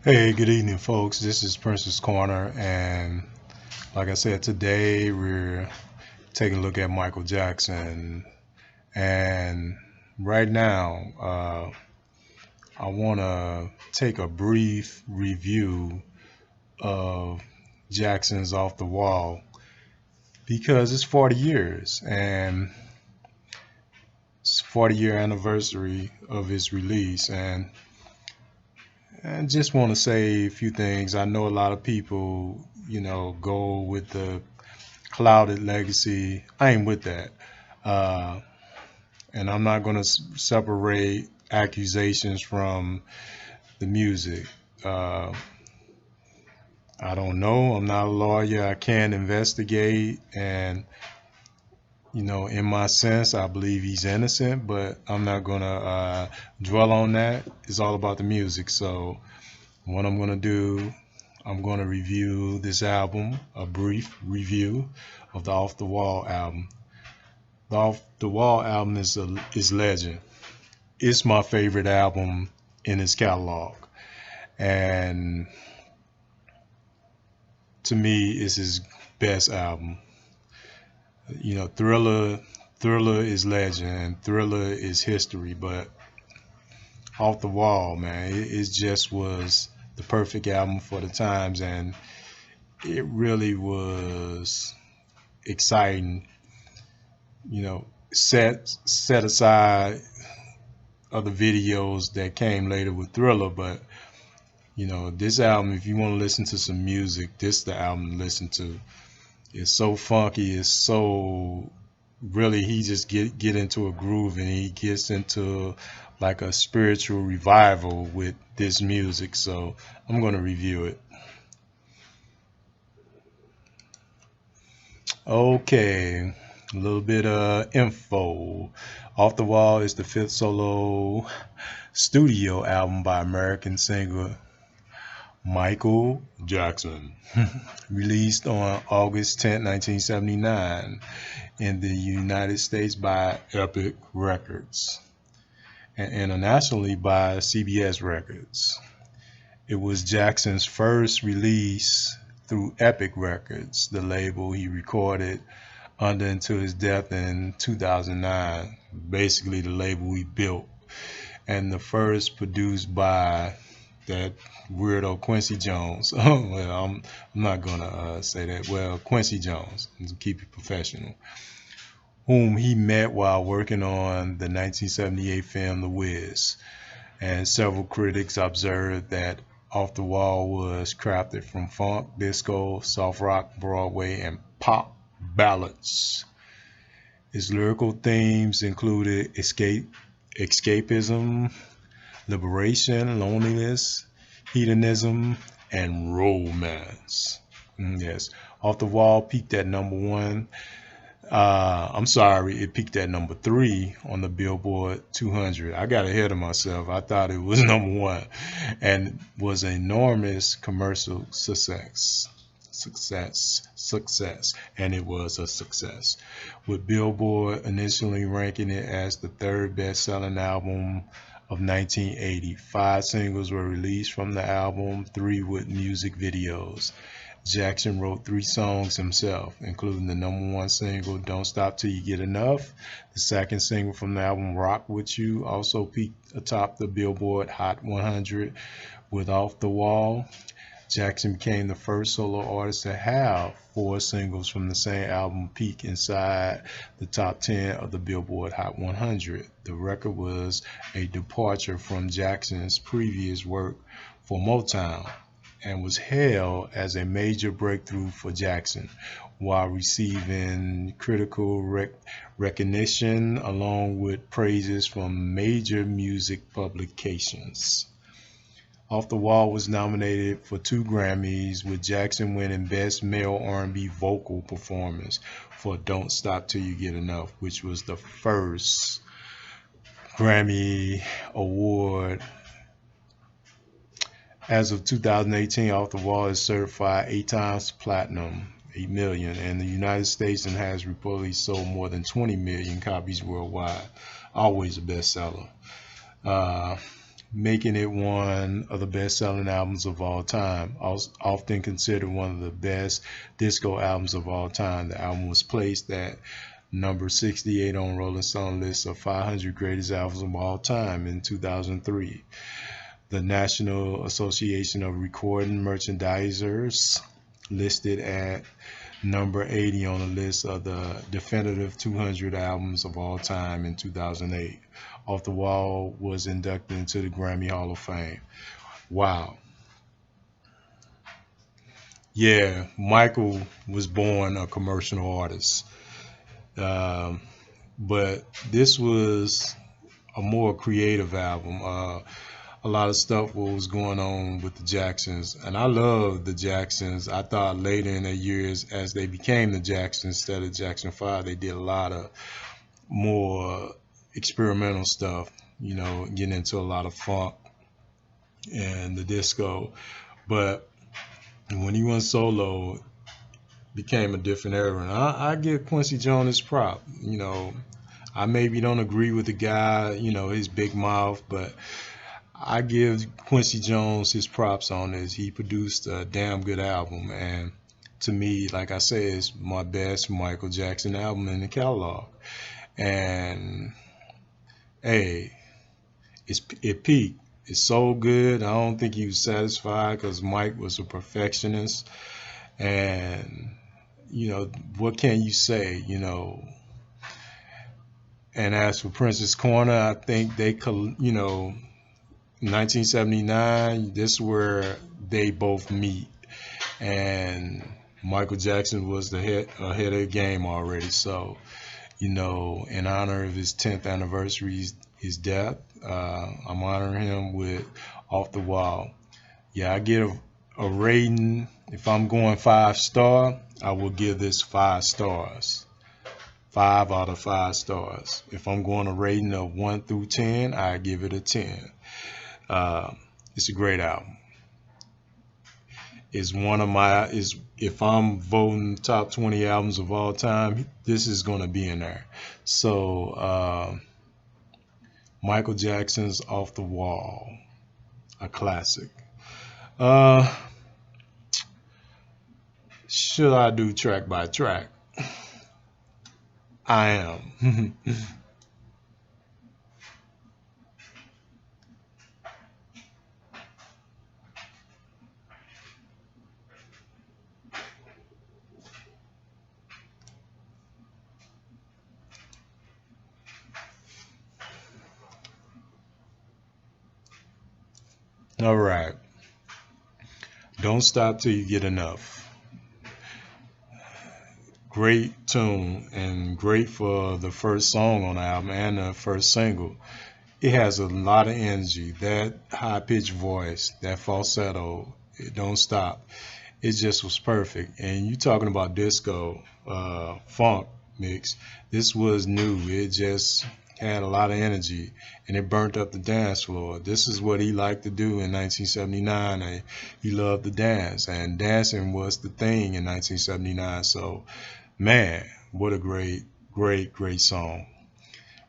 Hey, good evening, folks. This is Princess Corner, and like I said, today we're taking a look at Michael Jackson. And right now, I want to take a brief review of Jackson's Off the Wall because it's 40 years and it's 40-year anniversary of his release. And I just want to say a few things. I know a lot of people, go with the clouded legacy. I ain't with that. Uh, and I'm not going to separate accusations from the music. Uh, I don't know. I'm not a lawyer. I can't investigate. And, in my sense, I believe he's innocent, but I'm not going to dwell on that. It's all about the music. So, what I'm going to do, I'm going to review this album, a brief review of the Off the Wall album. The Off the Wall album is legend. It's my favorite album in his catalog, and to me, it's his best album. Thriller is legend, and Thriller is history. But Off the Wall, man, it just was the perfect album for the times, and it really was exciting. Set aside other videos that came later with Thriller, but this album, if you want to listen to some music, this is the album to listen to. It's so funky, it's so really he just get into a groove and he gets into like a spiritual revival with this music. So I'm gonna review it. Okay, a little bit of info. Off the Wall is the fifth solo studio album by American singer Michael Jackson, released on August 10th, 1979 in the United States by Epic Records and internationally by CBS Records. It was Jackson's first release through Epic Records, the label he recorded under until his death in 2009, basically the label he built, and the first produced by that weirdo Quincy Jones. Well, I'm not gonna say that. Well, Quincy Jones, to keep it professional, whom he met while working on the 1978 film The Wiz. And several critics observed that Off the Wall was crafted from funk, disco, soft rock, Broadway, and pop ballads. Its lyrical themes included escapism, liberation, loneliness, hedonism, and romance. Yes, Off the Wall peaked at number one. I'm sorry, it peaked at number three on the Billboard 200. I got ahead of myself. I thought it was number one, and was an enormous commercial success, and it was a success, with Billboard initially ranking it as the third best-selling album of 1980. Five singles were released from the album, three with music videos. Jackson wrote three songs himself, including the number one single, Don't Stop Till You Get Enough. The second single from the album, Rock With You, also peaked atop the Billboard Hot 100 with Off the Wall. Jackson became the first solo artist to have four singles from the same album peak inside the top 10 of the Billboard Hot 100. The record was a departure from Jackson's previous work for Motown and was hailed as a major breakthrough for Jackson, while receiving critical recognition along with praises from major music publications. Off the Wall was nominated for two Grammys, with Jackson winning Best Male R&B Vocal Performance for Don't Stop Till You Get Enough, which was the first Grammy award. As of 2018, Off the Wall is certified 8 times platinum, 8 million, in the United States, and has reportedly sold more than 20 million copies worldwide. Always a bestseller. Uh, making it one of the best-selling albums of all time. Often considered one of the best disco albums of all time. The album was placed at number 68 on Rolling Stone list of 500 greatest albums of all time in 2003. The National Association of Recording Merchandisers listed at number 80 on the list of the definitive 200 albums of all time in 2008. Off the Wall was inducted into the Grammy Hall of Fame. Wow. Yeah, Michael was born a commercial artist. Um, but this was a more creative album. A lot of stuff was going on with the Jacksons, and I love the Jacksons. I thought later in their years, as they became the Jacksons instead of Jackson 5, they did a lot of more experimental stuff, getting into a lot of funk and the disco. But when he went solo, became a different era. And I give Quincy Jones his prop. I maybe don't agree with the guy, his big mouth, but I give Quincy Jones his props on this. He produced a damn good album, and to me, like I said, it's my best Michael Jackson album in the catalog. And hey, it peaked. It's so good. I don't think he was satisfied because Mike was a perfectionist. And what can you say? And as for Prince's Corner, I think they could, 1979, this is where they both meet. And Michael Jackson was ahead of the game already. So, in honor of his 10th anniversary, his death, I'm honoring him with Off the Wall. Yeah, I give a rating. If I'm going 5 star, I will give this 5 stars. 5 out of 5 stars. If I'm going a rating of 1 through 10, I give it a 10. It's a great album. It's one of my if I'm voting top 20 albums of all time, this is going to be in there. So Michael Jackson's Off the Wall, a classic. Should I do track by track? I am. All right. Don't stop till you get enough. Great tune and great for the first song on the album and the first single. It has a lot of energy. That high pitched voice, that falsetto, it don't stop. It just was perfect. And you talking about disco, funk mix. This was new. It just had a lot of energy and it burnt up the dance floor. This is what he liked to do in 1979. And he loved to dance, and dancing was the thing in 1979. So, man, what a great song.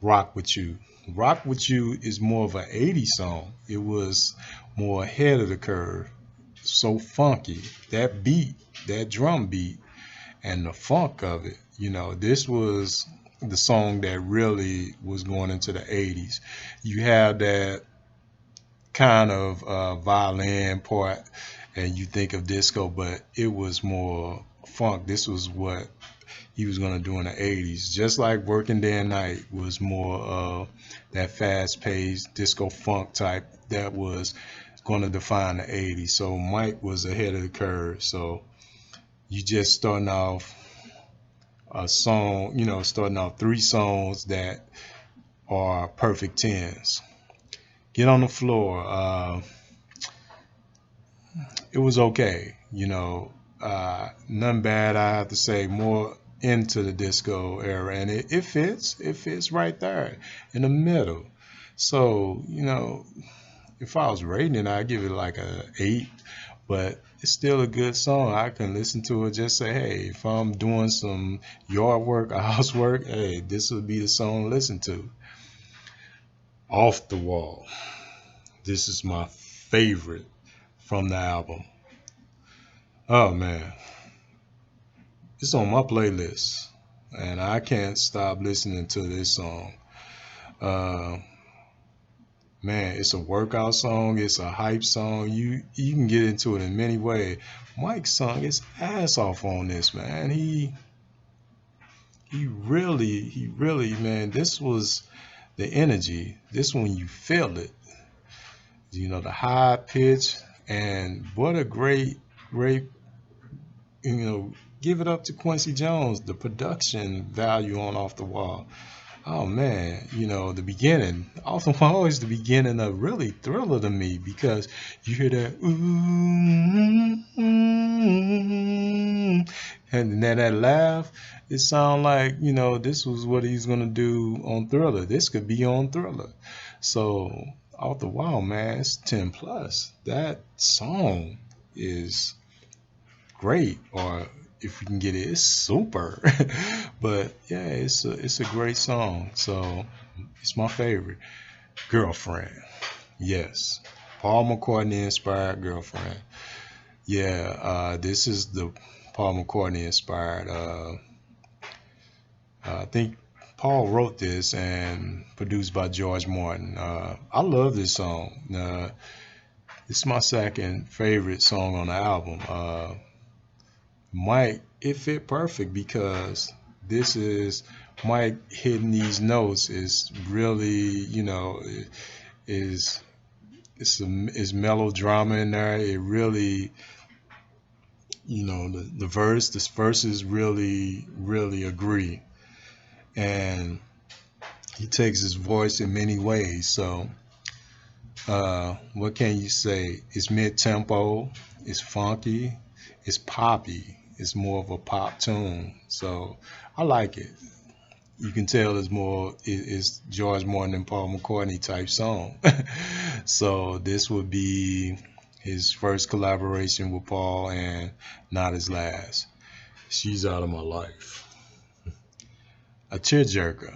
Rock With You. Rock With You is more of an 80s song. It was more ahead of the curve. So funky. That beat, that drum beat, and the funk of it. This was the song that really was going into the 80s. You have that kind of violin part, and you think of disco, but it was more funk. This was what he was going to do in the 80s. Just like Working Day and Night was more of that fast-paced disco funk type that was going to define the 80s. So Mike was ahead of the curve. So you just starting off a song, starting off 3 songs that are perfect 10s. Get on the Floor. It was okay, nothing bad. I have to say, more into the disco era, and it fits right there in the middle. So if I was rating it, I'd give it like a 8, but it's still a good song. I can listen to it, just say, hey, if I'm doing some yard work or housework, hey, this would be the song to listen to. Off the Wall. This is my favorite from the album. Oh man, it's on my playlist, and I can't stop listening to this song. Uh, Man, it's a workout song. It's a hype song. You can get into it in many ways. Mike sung his ass off on this, man. He really, man. This was the energy. This one you feel it. The high pitch, and what a great. You know, give it up to Quincy Jones. The production value on Off the Wall. Oh man, the beginning, also always the beginning of really Thriller to me because you hear that and then that laugh, it sounds like, this was what he's gonna do on Thriller. This could be on Thriller. So Off the Wall, man, it's 10 plus. That song is great, or if you can get it, it's super. But yeah, it's a great song. So it's my favorite. Girlfriend, yes. Paul McCartney inspired Girlfriend. Yeah, this is the Paul McCartney inspired. I think Paul wrote this and produced by George Martin. I love this song. It's my second favorite song on the album. Mike, it fit perfect because this is Mike hitting these notes is really, is is melodrama in there. It really, the verses really agree, and he takes his voice in many ways. So, what can you say? It's mid tempo, it's funky, it's poppy. It's more of a pop tune. So I like it. You can tell it's George Martin and Paul McCartney type song. So this would be his first collaboration with Paul and not his last. She's Out of My Life. A tearjerker,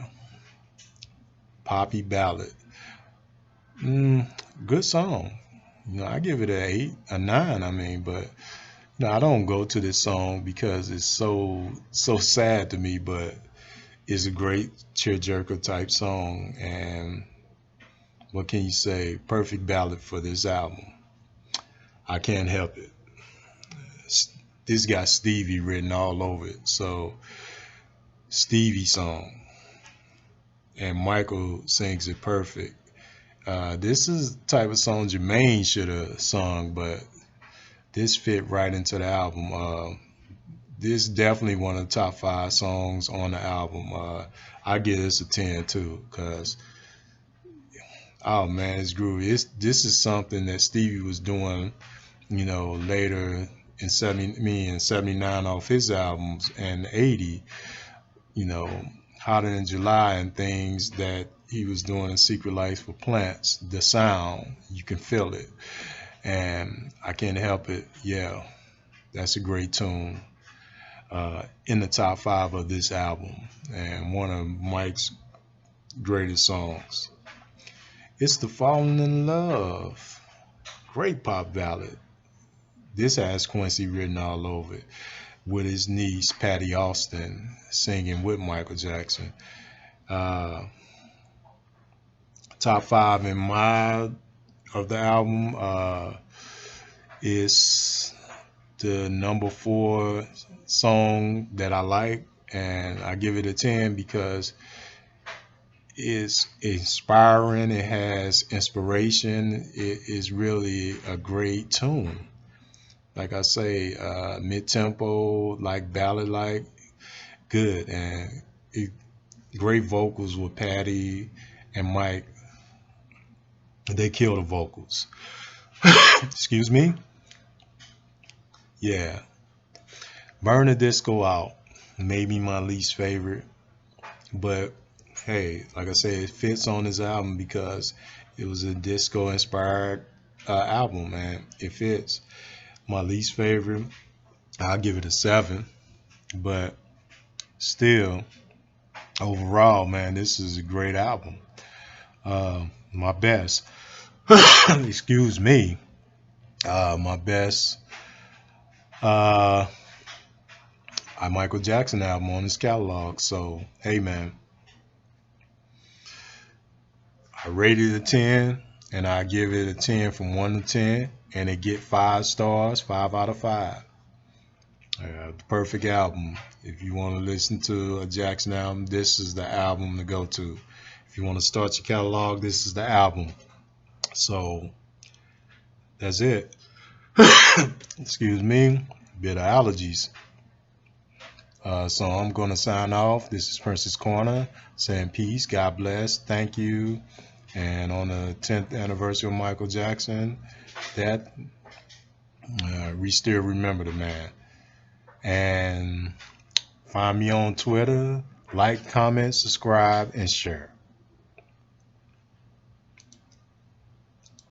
poppy ballad. Mm, Good song. I give it a 9. I mean, but I don't go to this song because it's so sad to me, but it's a great tearjerker type song, and what can you say? Perfect ballad for this album. I can't help it. This got Stevie written all over it, so Stevie song, and Michael sings it perfect. This is the type of song Jermaine should have sung, but this fit right into the album. This is definitely one of the top 5 songs on the album. I give this a 10 too, cause oh man, it's groovy. This is something that Stevie was doing, later in 79 off his albums, and 80, you know, Hotter Than July and things that he was doing in Secret Life for Plants. The sound, you can feel it, and I can't help it. Yeah, that's a great tune. In the top 5 of this album, and one of Mike's greatest songs. It's the Falling in Love. Great pop ballad. This has Quincy written all over it, with his niece Patty Austin singing with Michael Jackson. Uh, Top 5 in my of the album is the number 4 song that I like, and I give it a 10 because it's inspiring. It has inspiration. It is really a great tune. Like I say, mid tempo, like ballad, like good, and it, great vocals with Patty and Mike. They kill the vocals. Excuse me. Yeah, Burn the Disco Out, maybe my least favorite, but hey, like I said, it fits on this album because it was a disco inspired album, man. It fits. My least favorite, I'll give it a 7, but still, overall, man, this is a great album. My best. Excuse me. My best uh, Michael Jackson album on his catalog. So, hey man, I rated it a 10, and I give it a 10 from 1 to 10, and it get 5 stars, 5 out of 5. The perfect album. If you want to listen to a Jackson album, this is the album to go to. If you want to start your catalog, this is the album. So that's it. Excuse me, bit of allergies. So I'm going to sign off. This is Princess Corner saying peace, God bless, thank you. And on the 10th anniversary of Michael Jackson, that we still remember the man. And find me on Twitter, like, comment, subscribe, and share.